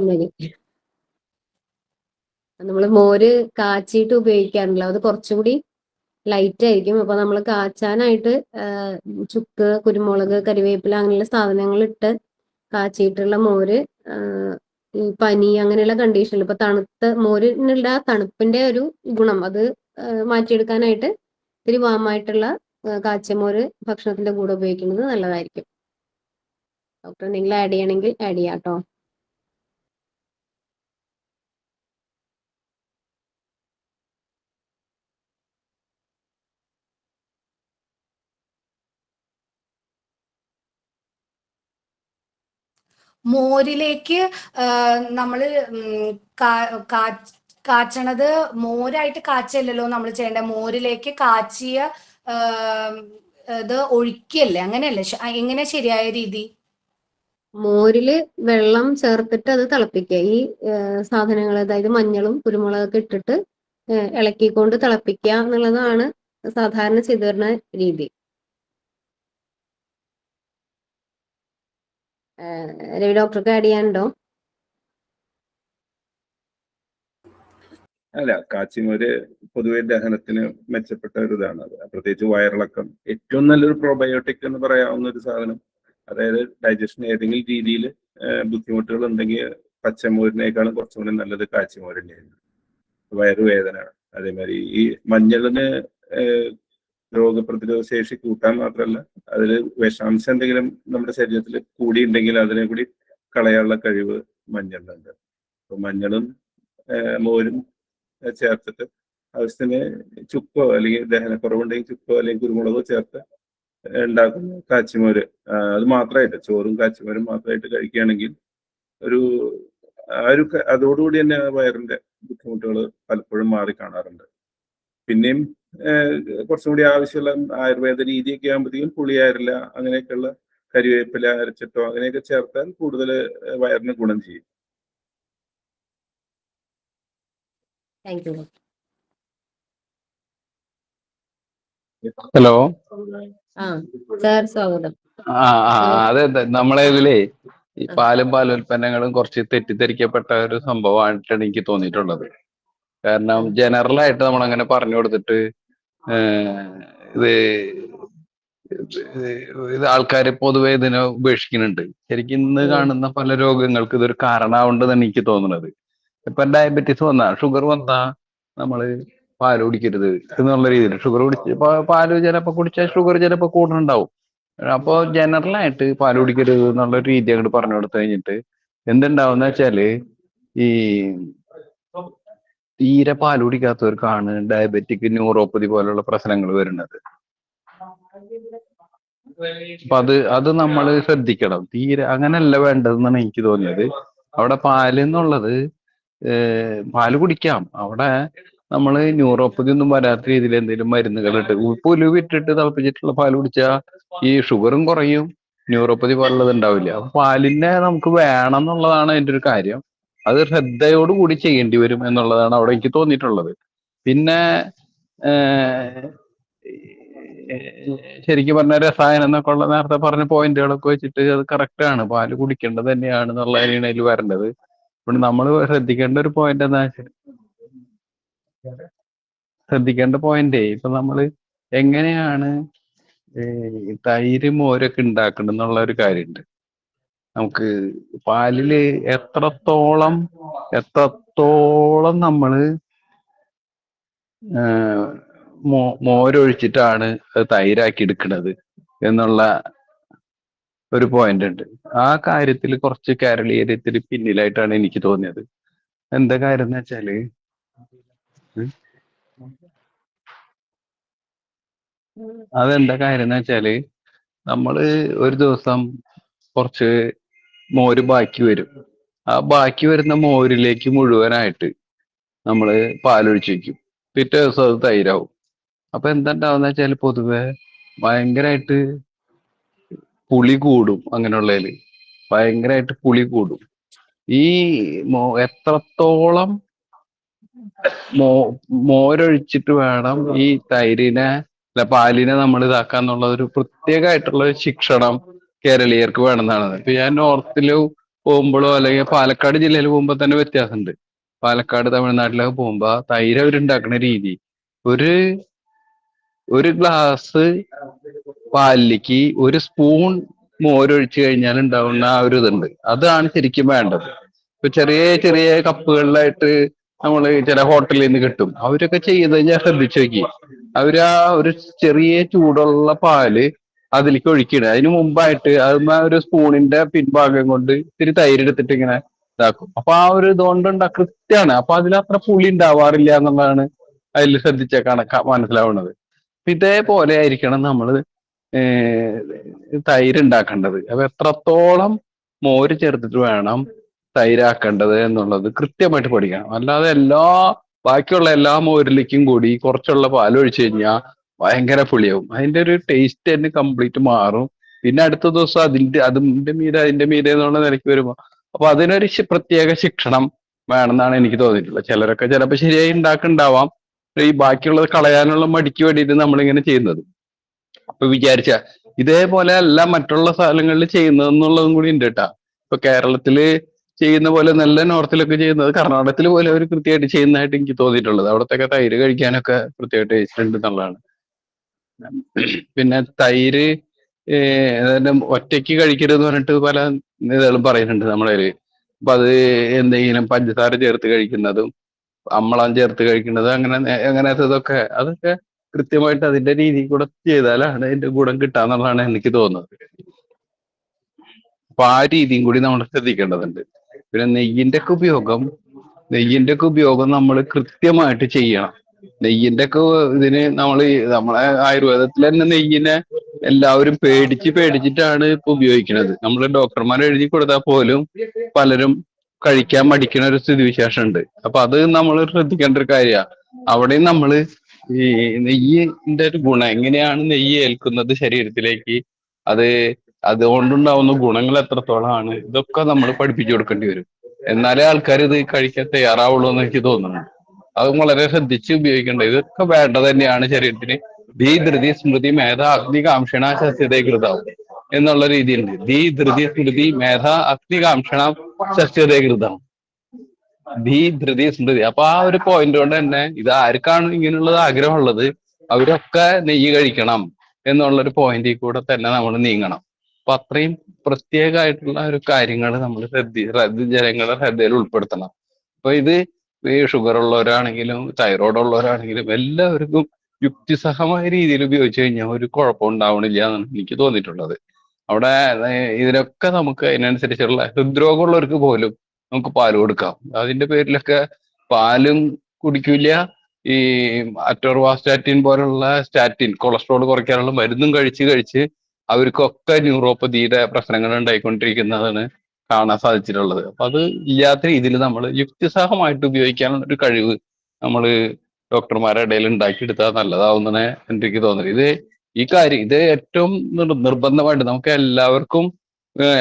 നമ്മള് മോര് കാച്ചിയിട്ട് ഉപയോഗിക്കാറുണ്ടല്ലോ, അത് കുറച്ചുകൂടി ലൈറ്റ് ആയിരിക്കും. അപ്പൊ നമ്മൾ കാച്ചാനായിട്ട് ചുക്ക്, കുരുമുളക്, കരിവേപ്പില അങ്ങനെയുള്ള സാധനങ്ങൾ ഇട്ട് കാച്ചിയിട്ടുള്ള മോര് ഈ പനി അങ്ങനെയുള്ള കണ്ടീഷനിൽ ഇപ്പൊ തണുത്ത മോരിനുള്ള തണുപ്പിന്റെ ഒരു ഗുണം അത് മാറ്റിയെടുക്കാനായിട്ട് ഇത്തിരി വാമായിട്ടുള്ള കാച്ചിയ മോര് ഭക്ഷണത്തിന്റെ കൂടെ ഉപയോഗിക്കുന്നത് നല്ലതായിരിക്കും. ഡോക്ടർ എന്തെങ്കിലും ആഡ് ചെയ്യണമെങ്കിൽ ആഡ് ചെയ്യാം കേട്ടോ. മോരിലേക്ക് നമ്മള് കാച്ചണത് മോരായിട്ട് കാച്ചല്ലോ നമ്മൾ ചെയ്യേണ്ട, മോരിലേക്ക് കാച്ചിയ ഇത് ഒഴിക്കല്ലേ, അങ്ങനെയല്ലേ? എങ്ങനെ ശരിയായ രീതി? മോരില് വെള്ളം ചേർത്തിട്ട് അത് തിളപ്പിക്കുക. ഈ സാധനങ്ങൾ അതായത് മഞ്ഞളും കുരുമുളകൊക്കെ ഇട്ടിട്ട് ഇളക്കിക്കൊണ്ട് തിളപ്പിക്കുക എന്നുള്ളതാണ് സാധാരണ ചെയ്തു വരുന്ന രീതി. രവി ഡോക്ടർക്ക് ആഡ് ചെയ്യാനുണ്ടോ? അല്ല, കാച്ചിമോര് പൊതുവെ ദഹനത്തിന് മെച്ചപ്പെട്ട ഒരു ഇതാണ്. അത് പ്രത്യേകിച്ച് വയറിളക്കം ഏറ്റവും നല്ലൊരു പ്രോബയോട്ടിക് എന്ന് പറയാവുന്ന ഒരു സാധനം. അതായത് ഡൈജഷൻ ഏതെങ്കിലും രീതിയിൽ ബുദ്ധിമുട്ടുകൾ ഉണ്ടെങ്കിൽ പച്ചമോരിനേക്കാളും കുറച്ചുകൂടി നല്ലത് കാച്ചിമോര് തന്നെയാണ്. വയറുവേദന, അതേമാതിരി ഈ മഞ്ഞളിന് രോഗപ്രതിരോധ ശേഷി കൂട്ടാൻ മാത്രമല്ല, അതിൽ വിഷാംശം എന്തെങ്കിലും നമ്മുടെ ശരീരത്തിൽ കൂടിയുണ്ടെങ്കിൽ അതിനെ കൂടി കളയാനുള്ള കഴിവ് മഞ്ഞളിനുണ്ട്. അപ്പൊ മഞ്ഞളും മോരും ചേർത്തിട്ട് ആവശ്യത്തിന് ചുക്കോ അല്ലെങ്കിൽ ദഹനക്കുറവുണ്ടെങ്കിൽ ചുക്കോ അല്ലെങ്കിൽ കുരുമുളകോ ചേർത്ത് ഉണ്ടാക്കുന്ന കാച്ചിമോര്, അത് മാത്രമായിട്ട് ചോറും കാച്ചിമോരും മാത്രമായിട്ട് കഴിക്കുകയാണെങ്കിൽ അതോടുകൂടി തന്നെ വയറിന്റെ ബുദ്ധിമുട്ടുകൾ പലപ്പോഴും മാറി കാണാറുണ്ട്. പിന്നെയും കുറച്ചും കൂടി ആവശ്യമുള്ള ആയുർവേദ രീതിയൊക്കെ ആകുമ്പോഴത്തേക്കും പുളിയാരില്ല അങ്ങനെയൊക്കെയുള്ള കരിവേപ്പില അരച്ചിട്ടോ അങ്ങനെയൊക്കെ ചേർത്താൽ കൂടുതൽ വയറിന് ഗുണം ചെയ്യും. Thank you. ഹലോ. സാർ സ്വാഗതം. അതെ, നമ്മളെ ഇതിലേ ഈ പാലും പാലുൽപ്പന്നങ്ങളും കുറച്ച് തെറ്റിദ്ധരിക്കപ്പെട്ട ഒരു സംഭവമായിട്ടാണ് എനിക്ക് തോന്നിയിട്ടുള്ളത്. കാരണം ജനറൽ ആയിട്ട് നമ്മൾ അങ്ങനെ പറഞ്ഞു കൊടുത്തിട്ട് ഇത് ആൾക്കാർ പൊതുവെ ഇതിനെ ഉപേക്ഷിക്കുന്നുണ്ട്. ശരിക്കും ഇന്ന് കാണുന്ന പല രോഗങ്ങൾക്ക് ഇതൊരു കാരണമാവുണ്ടെന്നാണ് എനിക്ക് തോന്നുന്നത്. ഇപ്പൊ ഡയബറ്റീസ് വന്നാ, ഷുഗർ വന്നാ നമ്മള് പാല് കുടിക്കരുത് എന്നുള്ള രീതിയിൽ ഷുഗർ പാല് ചിലപ്പോ കുടിച്ചാൽ ഷുഗർ ചിലപ്പോ കൂടുന്നുണ്ടാവും. അപ്പൊ ജനറലായിട്ട് പാല് കുടിക്കരുത് എന്നുള്ള രീതി അങ്ങോട്ട് പറഞ്ഞു കൊടുത്തു കഴിഞ്ഞിട്ട് എന്തുണ്ടാവുന്ന വെച്ചാല് ഈ തീരെ പാല് കുടിക്കാത്തവർക്കാണ് ഡയബറ്റിക്, ന്യൂറോപ്പതി പോലുള്ള പ്രശ്നങ്ങൾ വരുന്നത്. അപ്പൊ അത് നമ്മൾ ശ്രദ്ധിക്കണം. തീരെ അങ്ങനെയല്ല വേണ്ടതെന്നാണ് എനിക്ക് തോന്നിയത്. അവിടെ പാല് എന്നുള്ളത് പാല് കുടിക്കാം, അവിടെ നമ്മൾ ന്യൂറോപ്പതി ഒന്നും വരാത്ത രീതിയിൽ എന്തെങ്കിലും മരുന്നുകൾ ഇട്ട് ഉലുവിട്ടിട്ട് തിളപ്പിച്ചിട്ടുള്ള പാല് കുടിച്ചാൽ ഈ ഷുഗറും കുറയും, ന്യൂറോപ്പതി പോലുള്ളത് ഉണ്ടാവില്ല. അപ്പൊ പാലിനെ നമുക്ക് വേണം എന്നുള്ളതാണ് അതിന്റെ ഒരു കാര്യം. അത് ശ്രദ്ധയോടുകൂടി ചെയ്യേണ്ടി വരും എന്നുള്ളതാണ് അവിടെ എനിക്ക് തോന്നിയിട്ടുള്ളത്. പിന്നെ ശരിക്കും പറഞ്ഞ രസായനം എന്നൊക്കെ ഉള്ള നേരത്തെ പറഞ്ഞ പോയിന്റുകളൊക്കെ വെച്ചിട്ട് അത് കറക്റ്റ് ആണ്. പാല് കുടിക്കേണ്ടത് തന്നെയാണ് എന്നുള്ളതിനാണ് അതിൽ വരേണ്ടത്. പിന്നെ നമ്മൾ ശ്രദ്ധിക്കേണ്ട ഒരു പോയിന്റ് എന്താ വെച്ചാൽ, ഇപ്പൊ നമ്മള് എങ്ങനെയാണ് തൈര് മോരൊക്കെ ഉണ്ടാക്കണം എന്നുള്ള ഒരു കാര്യമുണ്ട്. നമുക്ക് പാലില് എത്രത്തോളം നമ്മള് മോരൊഴിച്ചിട്ടാണ് അത് തൈരാക്കി എടുക്കുന്നത് എന്നുള്ള ഒരു പോയിന്റ് ഉണ്ട്. ആ കാര്യത്തിൽ കുറച്ച് കേരളീയരത്തിൽ പിന്നിലായിട്ടാണ് എനിക്ക് തോന്നിയത്. എന്താ കാര്യം എന്ന് വെച്ചാല്, അതെന്താ കാര്യം എന്ന് വെച്ചാല്, നമ്മള് ഒരു ദിവസം കുറച്ച് മോര് ബാക്കി വരും. ആ ബാക്കി വരുന്ന മോരിലേക്ക് മുഴുവനായിട്ട് നമ്മള് പാലൊഴിച്ച് വെക്കും. പിറ്റേ ദിവസം അത് തൈരാവും. അപ്പൊ എന്താണ്ടാവുന്ന വെച്ചാൽ പൊതുവെ ഭയങ്കരമായിട്ട് പുളി കൂടും. അങ്ങനെയുള്ളതില് ഭയങ്കരമായിട്ട് പുളി കൂടും. ഈ എത്രത്തോളം മോരൊഴിച്ചിട്ട് വേണം ഈ തൈരിനെ പാലിനെ നമ്മൾ ഇതാക്കാന്നുള്ള ഒരു പ്രത്യേകമായിട്ടുള്ള ഒരു ശിക്ഷണം കേരളീയർക്ക് വേണമെന്നാണ്. ഇപ്പൊ ഞാൻ നോർത്തില് പോകുമ്പോഴോ അല്ലെങ്കിൽ പാലക്കാട് ജില്ലയിൽ പോകുമ്പോ തന്നെ വ്യത്യാസമുണ്ട്. പാലക്കാട്, തമിഴ്നാട്ടിലൊക്കെ പോകുമ്പോ തൈര് അവരുണ്ടാക്കുന്ന രീതി ഒരു ഒരു ഗ്ലാസ് പാലിലേക്ക് ഒരു സ്പൂൺ മോരൊഴിച്ചു കഴിഞ്ഞാൽ ഉണ്ടാവുന്ന ആ ഒരു ഇതുണ്ട്, അതാണ് ശരിക്കും വേണ്ടത്. ഇപ്പൊ ചെറിയ ചെറിയ കപ്പുകളിലായിട്ട് നമ്മൾ ചില ഹോട്ടലിൽ നിന്ന് കിട്ടും, അവരൊക്കെ ചെയ്യുന്നത് ഞാൻ ശ്രദ്ധിച്ചു നോക്കി. അവര് ആ ഒരു ചെറിയ ചൂടുള്ള പാല് അതിലേക്ക് ഒഴിക്കണേ, അതിന് മുമ്പായിട്ട് അത് ഒരു സ്പൂണിന്റെ പിൻഭാഗം കൊണ്ട് ഇത്തിരി തൈര് എടുത്തിട്ട് ഇങ്ങനെ ഇതാക്കും. അപ്പൊ ആ ഒരു ഇതുകൊണ്ടുണ്ടാ കൃത്യമാണ്. അപ്പൊ അതിൽ അത്ര പുളി ഉണ്ടാവാറില്ല എന്നുള്ളതാണ് അതിൽ ശ്രദ്ധിച്ച മനസ്സിലാവുന്നത്. അപ്പൊ ഇതേപോലെ ആയിരിക്കണം നമ്മള് തൈര് ഉണ്ടാക്കേണ്ടത്. അപ്പൊ എത്രത്തോളം മോര് ചേർത്തിട്ട് വേണം തൈരാക്കേണ്ടത് എന്നുള്ളത് കൃത്യമായിട്ട് പഠിക്കണം. അല്ലാതെ ബാക്കിയുള്ള എല്ലാ മോരിലേക്കും കൂടി കുറച്ചുള്ള പാൽ ഒഴിച്ചു കഴിഞ്ഞാൽ ഭയങ്കര പുളിയാവും, അതിന്റെ ഒരു ടേസ്റ്റ് തന്നെ കംപ്ലീറ്റ് മാറും. പിന്നെ അടുത്ത ദിവസം അതിന്റെ മീതെ എന്നുള്ള നിലയ്ക്ക് വരുമ്പോ അപ്പൊ അതിനൊരു പ്രത്യേക ശിക്ഷണം വേണമെന്നാണ് എനിക്ക് തോന്നിയിട്ടുള്ളത്. ചിലരൊക്കെ ചിലപ്പോൾ ശരിയായി ഉണ്ടാക്കുന്നുണ്ടാവാം, ഈ ബാക്കിയുള്ളത് കളയാനുള്ള മടിക്ക് വേണ്ടിയിട്ട് നമ്മളിങ്ങനെ ചെയ്യുന്നത്. അപ്പൊ വിചാരിച്ച ഇതേപോലെ അല്ല മറ്റുള്ള സ്ഥലങ്ങളിൽ ചെയ്യുന്നതെന്നുള്ളതും കൂടി ഉണ്ട് കേട്ടാ. ഇപ്പൊ കേരളത്തില് ചെയ്യുന്ന പോലെ നല്ല നോർത്തിലൊക്കെ ചെയ്യുന്നത് കർണാടകത്തിൽ പോലെ അവർ കൃത്യമായിട്ട് ചെയ്യുന്നതായിട്ട് എനിക്ക് തോന്നിയിട്ടുള്ളത്. അവിടത്തെയൊക്കെ തൈര് കഴിക്കാനൊക്കെ പ്രത്യേകമായിട്ട് ടേസ്റ്റ് ഉണ്ട് എന്നുള്ളതാണ്. പിന്നെ തൈര് ഒറ്റയ്ക്ക് കഴിക്കരുതെന്ന് പറഞ്ഞിട്ട് പല ഇതുകളും പറയുന്നുണ്ട് നമ്മളെ. അപ്പൊ അത് എന്തെങ്കിലും പഞ്ചസാര ചേർത്ത് കഴിക്കുന്നതും അമ്മളം ചേർത്ത് കഴിക്കുന്നത് അങ്ങനത്തതൊക്കെ അതൊക്കെ കൃത്യമായിട്ട് അതിന്റെ രീതി കൂടെ ചെയ്താലാണ് അതിന്റെ ഗുണം കിട്ടാന്നുള്ളതാണ് എനിക്ക് തോന്നുന്നത്. അപ്പൊ ആ രീതിയും കൂടി നമ്മൾ ശ്രദ്ധിക്കേണ്ടതുണ്ട്. പിന്നെ നെയ്യിന്റെ ഒക്കെ ഉപയോഗം നമ്മൾ കൃത്യമായിട്ട് ചെയ്യണം. നെയ്യിന്റെ ഒക്കെ ഇതിന് നമ്മളെ ആയുർവേദത്തിൽ തന്നെ നെയ്യിനെ എല്ലാവരും പേടിച്ചിട്ടാണ് ഇപ്പൊ ഉപയോഗിക്കുന്നത്. നമ്മൾ ഡോക്ടർമാർ എഴുതി കൊടുത്താൽ പോലും പലരും കഴിക്കാൻ മടിക്കുന്ന ഒരു സ്ഥിതിവിശേഷം ഉണ്ട്. അപ്പൊ അത് നമ്മൾ ശ്രദ്ധിക്കേണ്ട ഒരു കാര്യമാണ്. അവിടെയും നമ്മള് ഈ നെയ്യിന്റെ ഒരു ഗുണം എങ്ങനെയാണ് നെയ്യ് ഏൽക്കുന്നത് ശരീരത്തിലേക്ക്, അത് അതുകൊണ്ടുണ്ടാവുന്ന ഗുണങ്ങൾ എത്രത്തോളമാണ്, ഇതൊക്കെ നമ്മൾ പഠിപ്പിച്ചു കൊടുക്കേണ്ടി വരും. എന്നാലേ ആൾക്കാർ ഇത് കഴിക്കാൻ തയ്യാറാവുള്ളൂ എന്ന് എനിക്ക് തോന്നുന്നു. അത് വളരെ ശ്രദ്ധിച്ച് ഉപയോഗിക്കേണ്ടത്. ഇതൊക്കെ വേണ്ടത് തന്നെയാണ് ശരീരത്തിന്. ധൃതി സ്മൃതി മേധ അഗ്നികാംക്ഷണ ശസ്യതേ കൃതാവും എന്നുള്ള രീതിയുണ്ട്. ധൃതി സ്മൃതി മേധ അഗ്നികാംക്ഷണ ശസ്യതേ കൃതാവും. ധൃതി സ്മൃതി. അപ്പൊ ആ ഒരു പോയിന്റ് കൊണ്ട് തന്നെ ഇത് ആർക്കാണ് ഇങ്ങനെയുള്ളത് ആഗ്രഹമുള്ളത് അവരൊക്കെ നെയ്യ് കഴിക്കണം എന്നുള്ളൊരു പോയിന്റിൽ കൂടെ തന്നെ നമ്മൾ നീങ്ങണം. അപ്പൊ അത്രയും പ്രത്യേകമായിട്ടുള്ള ഒരു കാര്യങ്ങൾ നമ്മൾ ജനങ്ങളുടെ ശ്രദ്ധയിൽ ഉൾപ്പെടുത്തണം. അപ്പൊ ഇത് ഈ ഷുഗർ ഉള്ളവരാണെങ്കിലും തൈറോയ്ഡ് ഉള്ളവരാണെങ്കിലും എല്ലാവർക്കും യുക്തിസഹമായ രീതിയിൽ ഉപയോഗിച്ച് കഴിഞ്ഞാൽ ഒരു കുഴപ്പം ഉണ്ടാവണില്ല എന്നാണ് എനിക്ക് തോന്നിയിട്ടുള്ളത്. അവിടെ ഇതിനൊക്കെ നമുക്ക് അതിനനുസരിച്ചുള്ള ഹൃദ്രോഗമുള്ളവർക്ക് പോലും നമുക്ക് പാല് കൊടുക്കാം. അതിന്റെ പേരിലൊക്കെ പാലും കുടിക്കില്ല. ഈ അറ്റോർവാസ്റ്റാറ്റിൻ പോലുള്ള കൊളസ്ട്രോൾ കുറയ്ക്കാനുള്ള മരുന്നും കഴിച്ച് അവർക്കൊക്കെ ന്യൂറോപ്പതിയുടെ പ്രശ്നങ്ങൾ ഉണ്ടായിക്കൊണ്ടിരിക്കുന്നതാണ് കാണാൻ സാധിച്ചിട്ടുള്ളത്. അപ്പൊ അത് ഇല്ലാത്ത രീതിയിൽ നമ്മൾ യുക്തിസഹമായിട്ട് ഉപയോഗിക്കാനുള്ള ഒരു കഴിവ് നമ്മൾ ഡോക്ടർമാരുടെ ഇടയിൽ ഉണ്ടാക്കിയെടുത്താൽ നല്ലതാവുന്നതാണ് എനിക്ക് തോന്നുന്നത്. ഇത് ഏറ്റവും നിർബന്ധമായിട്ട് നമുക്ക്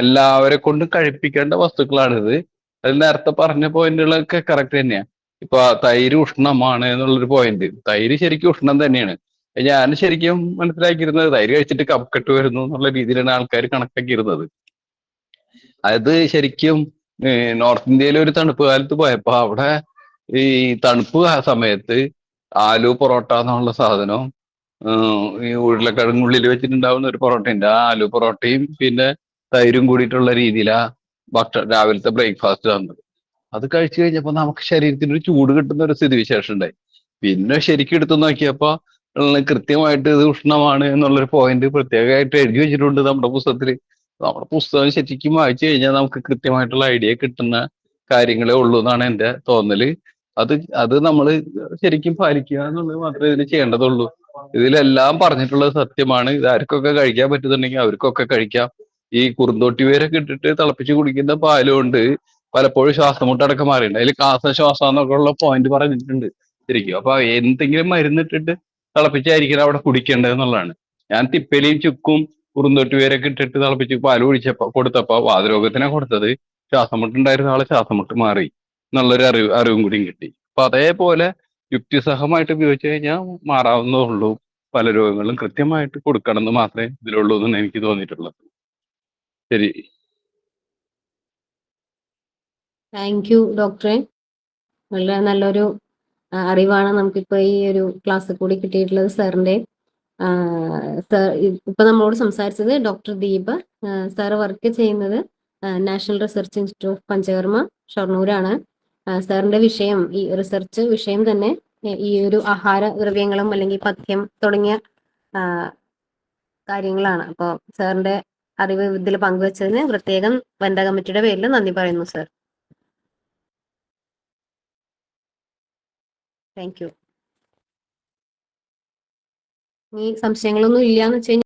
എല്ലാവരെ കൊണ്ടും കഴിപ്പിക്കേണ്ട വസ്തുക്കളാണിത്. അത് നേരത്തെ പറഞ്ഞ പോയിന്റുകളൊക്കെ കറക്റ്റ് തന്നെയാണ്. ഇപ്പൊ തൈര് ഉഷ്ണമാണ് എന്നുള്ളൊരു പോയിന്റ്, തൈര് ശരിക്കും ഉഷ്ണം തന്നെയാണ്. ഞാൻ ശരിക്കും മനസ്സിലാക്കിയിരുന്നത് തൈര് കഴിച്ചിട്ട് കഫക്കെട്ട് വരുന്നു എന്നുള്ള രീതിയിലാണ് ആൾക്കാർ കണക്കാക്കിയിരുന്നത്. അത് ശരിക്കും നോർത്ത് ഇന്ത്യയിലെ ഒരു തണുപ്പ് കാലത്ത് പോയപ്പോ അവിടെ ഈ തണുപ്പ് സമയത്ത് ആലു പൊറോട്ട എന്നുള്ള സാധനം, ഈ ഉരുളക്കിഴങ്ങുള്ളിൽ വെച്ചിട്ടുണ്ടാവുന്ന ഒരു പൊറോട്ടയുണ്ട്, ആ ആലു പൊറോട്ടയും പിന്നെ തൈരും കൂടിയിട്ടുള്ള രീതിയിലാ രാവിലത്തെ ബ്രേക്ക്ഫാസ്റ്റ് തന്നത്. അത് കഴിച്ചു കഴിഞ്ഞപ്പോ നമുക്ക് ശരീരത്തിന് ഒരു ചൂട് കിട്ടുന്ന ഒരു സ്ഥിതിവിശേഷം ഉണ്ടായി. പിന്നെ ശരിക്കും എടുത്തു നോക്കിയപ്പോ കൃത്യമായിട്ട് ഇത് ഉഷ്ണമാണ് എന്നുള്ളൊരു പോയിന്റ് പ്രത്യേകമായിട്ട് എഴുതി വെച്ചിട്ടുണ്ട് നമ്മുടെ പുസ്തകത്തിൽ. നമ്മുടെ പുസ്തകം ശരിക്കും വായിച്ചു കഴിഞ്ഞാൽ നമുക്ക് കൃത്യമായിട്ടുള്ള ഐഡിയ കിട്ടുന്ന കാര്യങ്ങളേ ഉള്ളൂ എന്നാണ് എന്റെ തോന്നല്. അത് നമ്മൾ ശരിക്കും പാലിക്കുക എന്നുള്ളത് മാത്രമേ ഇതിൽ ചെയ്യേണ്ടതുള്ളൂ. ഇതിലെല്ലാം പറഞ്ഞിട്ടുള്ളത് സത്യമാണ്. ഇത് ആർക്കൊക്കെ കഴിക്കാൻ പറ്റുന്നുണ്ടെങ്കിൽ അവർക്കൊക്കെ കഴിക്കാം. ഈ കുറുന്തോട്ടി വേരൊക്കെ ഇട്ടിട്ട് തിളപ്പിച്ച് കുടിക്കുന്ന പാലുകൊണ്ട് പലപ്പോഴും ശ്വാസമുട്ടടക്കം മാറിയിട്ടുണ്ട്. അതിൽ ശ്വാസം എന്നൊക്കെ ഉള്ള പോയിന്റ് പറഞ്ഞിട്ടുണ്ട് ശരിക്കും. അപ്പൊ എന്തെങ്കിലും മരുന്നിട്ടിട്ട് തിളപ്പിച്ചായിരിക്കണം അവിടെ കുടിക്കേണ്ടത് എന്നുള്ളതാണ്. ഞാൻ തിപ്പലിയും ചുക്കും കുറുന്തോട്ടി വേരൊക്കെ ഇട്ടിട്ട് തിളപ്പിച്ച് പാല് കൊടുത്തപ്പോ വാതരോഗത്തിനെ കൊടുത്തത്, ശ്വാസമുട്ടുണ്ടായിരുന്ന ആളെ ശ്വാസമുട്ട് മാറി എന്നുള്ളൊരു അറിവും കൂടിയും കിട്ടി. അപ്പൊ അതേപോലെ യുക്തിസഹമായിട്ട് ഉപയോഗിച്ച് കഴിഞ്ഞാൽ മാറാവുന്നതുള്ളൂ. പല രോഗങ്ങളും കൃത്യമായിട്ട് കൊടുക്കണം എന്ന് മാത്രമേ ഇതിലുള്ളൂ എന്നാണ് എനിക്ക് തോന്നിയിട്ടുള്ളത്. ശരി. താങ്ക് യു ഡോക്ടറെ. വളരെ നല്ലൊരു അറിവാണ് നമുക്കിപ്പോൾ ഈ ഒരു ക്ലാസ്സിൽ കൂടി കിട്ടിയിട്ടുള്ളത് സാറിൻ്റെ. സാർ ഇപ്പൊ നമ്മളോട് സംസാരിച്ചത് ഡോക്ടർ ദീപ. സാർ വർക്ക് ചെയ്യുന്നത് national research institute of Panchakarma ഷൊർണൂരാണ്. സാറിന്റെ വിഷയം, ഈ റിസർച്ച് വിഷയം തന്നെ ഈ ഒരു ആഹാര ദ്രവ്യങ്ങളും അല്ലെങ്കിൽ പഥ്യം തുടങ്ങിയ കാര്യങ്ങളാണ്. അപ്പോൾ സാറിന്റെ അറിവ് ഇതിൽ പങ്കുവച്ചതിന് പ്രത്യേകം വനിതാ കമ്മിറ്റിയുടെ പേരിൽ നന്ദി പറയുന്നു സാർ. Thank you. ഈ സംശയങ്ങളൊന്നും ഇല്ലാന്ന് വെച്ച് കഴിഞ്ഞാൽ